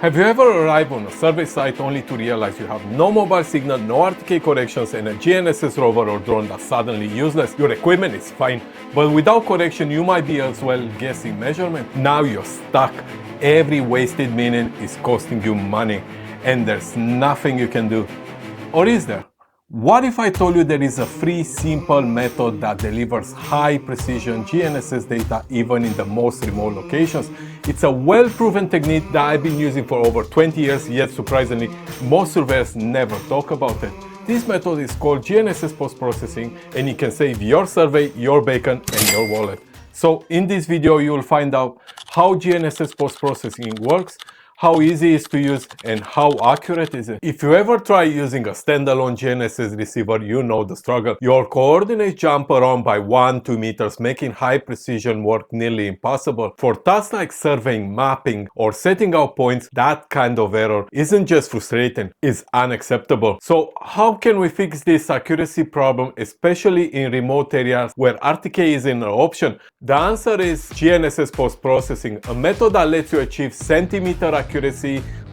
Have you ever arrived on a survey site only to realize you have no mobile signal, no RTK corrections, and a GNSS rover or drone that's suddenly useless? Your equipment is fine, but without correction you might be as well guessing measurement. Now you're stuck. Every wasted minute is costing you money, and there's nothing you can do. Or is there? What if I told you there is a free, simple method that delivers high precision GNSS data even in the most remote locations? It's a well-proven technique that I've been using for over 20 years, yet surprisingly, most surveyors never talk about it. This method is called GNSS Post-Processing, and it can save your survey, your bacon, and your wallet. So in this video, you will find out how GNSS Post-Processing works, how easy it is to use, and how accurate is it. If you ever try using a standalone GNSS receiver, you know the struggle. Your coordinates jump around by 1-2 meters, making high precision work nearly impossible. For tasks like surveying, mapping, or setting out points, that kind of error isn't just frustrating, it's unacceptable. So how can we fix this accuracy problem, especially in remote areas where RTK isn't an option? The answer is GNSS Post-Processing, a method that lets you achieve centimeter accuracy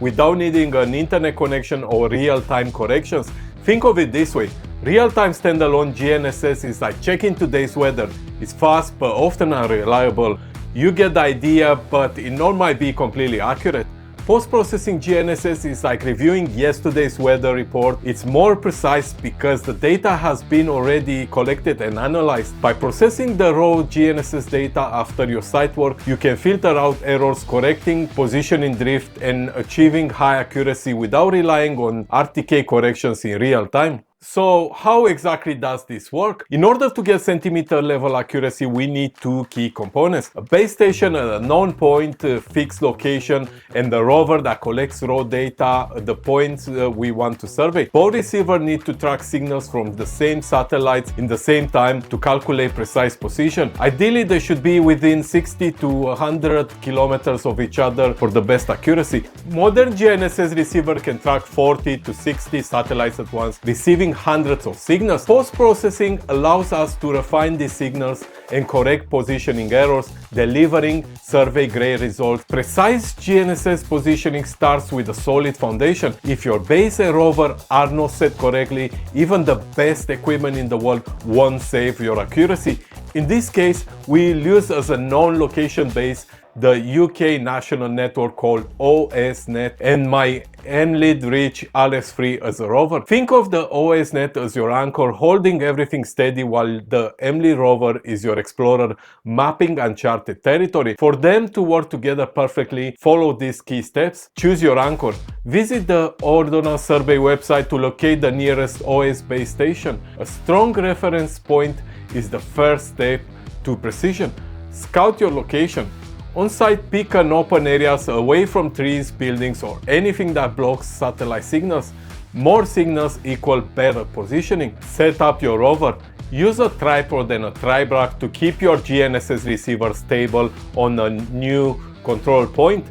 without needing an internet connection or real-time corrections. Think of it this way: real-time standalone GNSS is like checking today's weather. It's fast but often unreliable. You get the idea, but it not might be completely accurate. Post-processing GNSS is like reviewing yesterday's weather report. It's more precise because the data has been already collected and analyzed. By processing the raw GNSS data after your site work, you can filter out errors, correcting positioning drift, and achieving high accuracy without relying on RTK corrections in real time. So how exactly does this work? In order to get centimeter level accuracy, we need two key components: a base station at a known point, fixed location, and the rover that collects raw data at the points we want to survey. Both receivers need to track signals from the same satellites in the same time to calculate precise position. Ideally, they should be within 60 to 100 kilometers of each other for the best accuracy. Modern GNSS receiver can track 40 to 60 satellites at once, receiving hundreds of signals. Post-processing allows us to refine these signals and correct positioning errors, delivering survey-grade results. Precise GNSS positioning starts with a solid foundation. If your base and rover are not set correctly, even the best equipment in the world won't save your accuracy. In this case, we'll use as a known location base the UK national network called OSNet, and my Emlid Reach RS3 as a rover. Think of the OSNet as your anchor, holding everything steady, while the Emlid rover is your explorer, mapping uncharted territory. For them to work together perfectly, follow these key steps. Choose your anchor. Visit the Ordnance Survey website to locate the nearest OS base station. A strong reference point is the first step to precision. Scout your location. On-site, pick an open areas away from trees, buildings, or anything that blocks satellite signals. More signals equal better positioning. Set up your rover. Use a tripod and a tri-brac to keep your GNSS receiver stable on a new control point.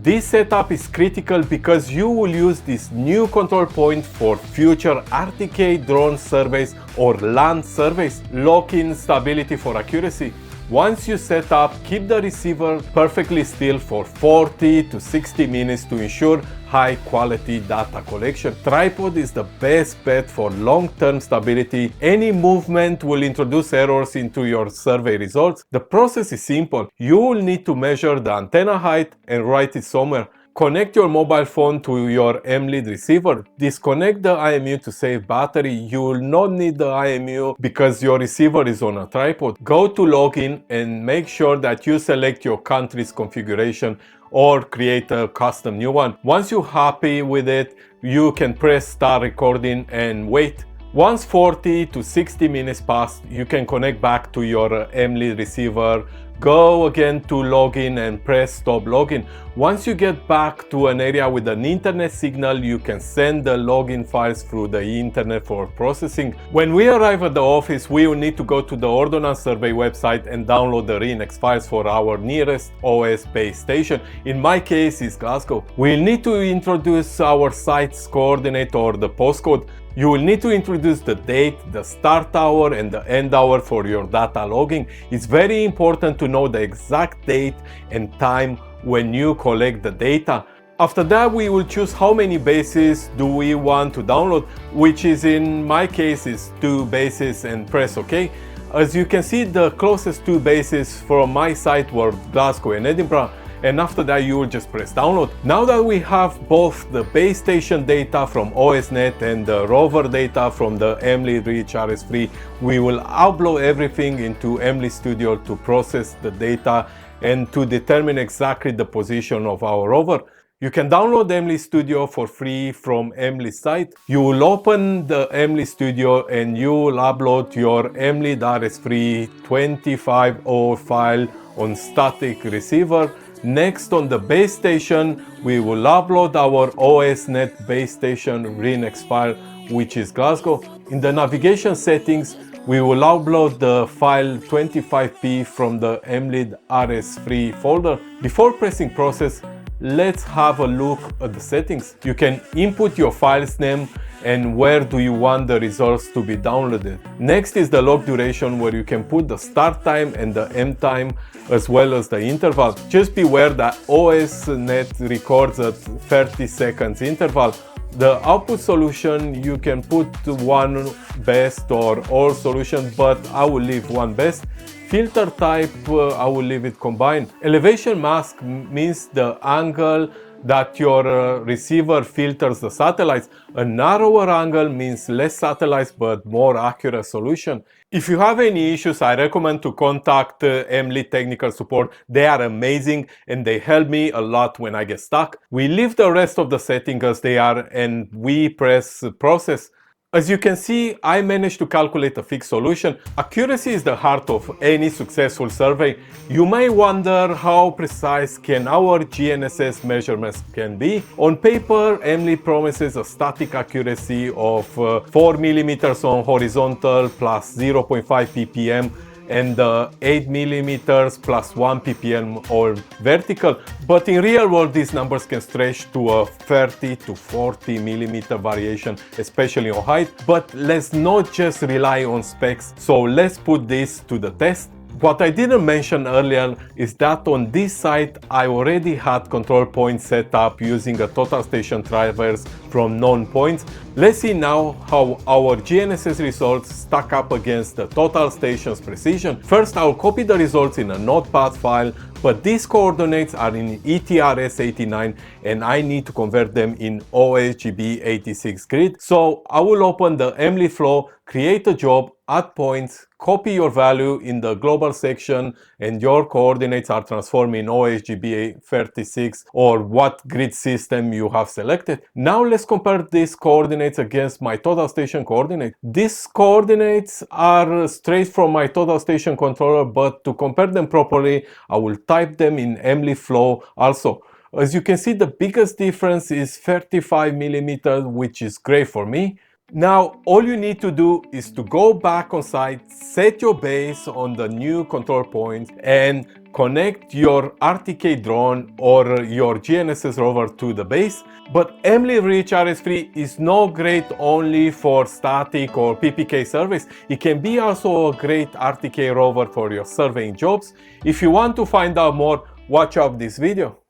This setup is critical because you will use this new control point for future RTK drone surveys or land surveys. Lock in stability for accuracy. Once you set up, keep the receiver perfectly still for 40 to 60 minutes to ensure high quality data collection. Tripod is the best bet for long-term stability. Any movement will introduce errors into your survey results. The process is simple. You will need to measure the antenna height and write it somewhere. Connect your mobile phone to your Emlid receiver. Disconnect the IMU to save battery. You will not need the IMU because your receiver is on a tripod. Go to login and make sure that you select your country's configuration or create a custom new one. Once you're happy with it, you can press start recording and wait. Once 40 to 60 minutes pass, you can connect back to your Emlid receiver. Go again to login and press stop login. Once you get back to an area with an internet signal, you can send the login files through the internet for processing. When we arrive at the office, we will need to go to the Ordnance Survey website and download the RENEX files for our nearest OS base station. In my case, it's Glasgow. We'll need to introduce our site's coordinate or the postcode. You will need to introduce the date, the start hour, and the end hour for your data logging. It's very important to know the exact date and time when you collect the data. After that, we will choose how many bases do we want to download, which is in my case is 2 bases, and press OK. As you can see, the closest 2 bases from my site were Glasgow and Edinburgh, and after that you will just press download. Now that we have both the base station data from OSNet and the Rover data from the Emlid Reach RS3, we will upload everything into Emlid Studio to process the data and to determine exactly the position of our rover. You can download Emlid Studio for free from Emlid site. You will open the Emlid Studio and you will upload your Emlid RS3 25.0 file on static receiver. Next, on the base station, we will upload our OSNet base station RENEX file, which is Glasgow. In the navigation settings, we will upload the file 25p from the Emlid RS3 folder. Before pressing process, let's have a look at the settings. You can input your file's name and where do you want the results to be downloaded. Next is the log duration, where you can put the start time and the end time as well as the interval. Just beware that OSNet records at 30 seconds interval. The output solution, you can put one best or all solution, but I will leave one best. Filter type, I will leave it combined. Elevation mask means the angle that your receiver filters the satellites. A narrower angle means less satellites but more accurate solution. If you have any issues, I recommend to contact Emlid technical support. They are amazing and they help me a lot when I get stuck. We leave the rest of the settings as they are and we press process. As you can see, I managed to calculate a fixed solution. Accuracy is the heart of any successful survey. You may wonder how precise can our GNSS measurements can be. On paper, Emlid promises a static accuracy of 4 mm on horizontal plus 0.5 ppm and 8 mm plus 1 ppm on vertical. But in real world, these numbers can stretch to a 30 to 40 mm variation, especially on height. But let's not just rely on specs. So let's put this to the test. What I didn't mention earlier is that on this site, I already had control points set up using a total station traverse from known points. Let's see now how our GNSS results stack up against the total station's precision. First, I'll copy the results in a notepad file, but these coordinates are in ETRS89 and I need to convert them in OSGB86 grid. So I will open the Emlid flow, create a job, add points, copy your value in the global section, and your coordinates are transformed in OSGB36 or what grid system you have selected. Now let's compare these coordinates against my total station coordinate. These coordinates are straight from my total station controller, but to compare them properly, I will type them in Emlid flow also. As you can see, the biggest difference is 35 mm, which is great for me. Now, all you need to do is to go back on site, set your base on the new control point, and connect your RTK drone or your GNSS rover to the base. But Emlid Reach RS3 is not great only for static or PPK surveys. It can be also a great RTK rover for your surveying jobs. If you want to find out more, watch out this video.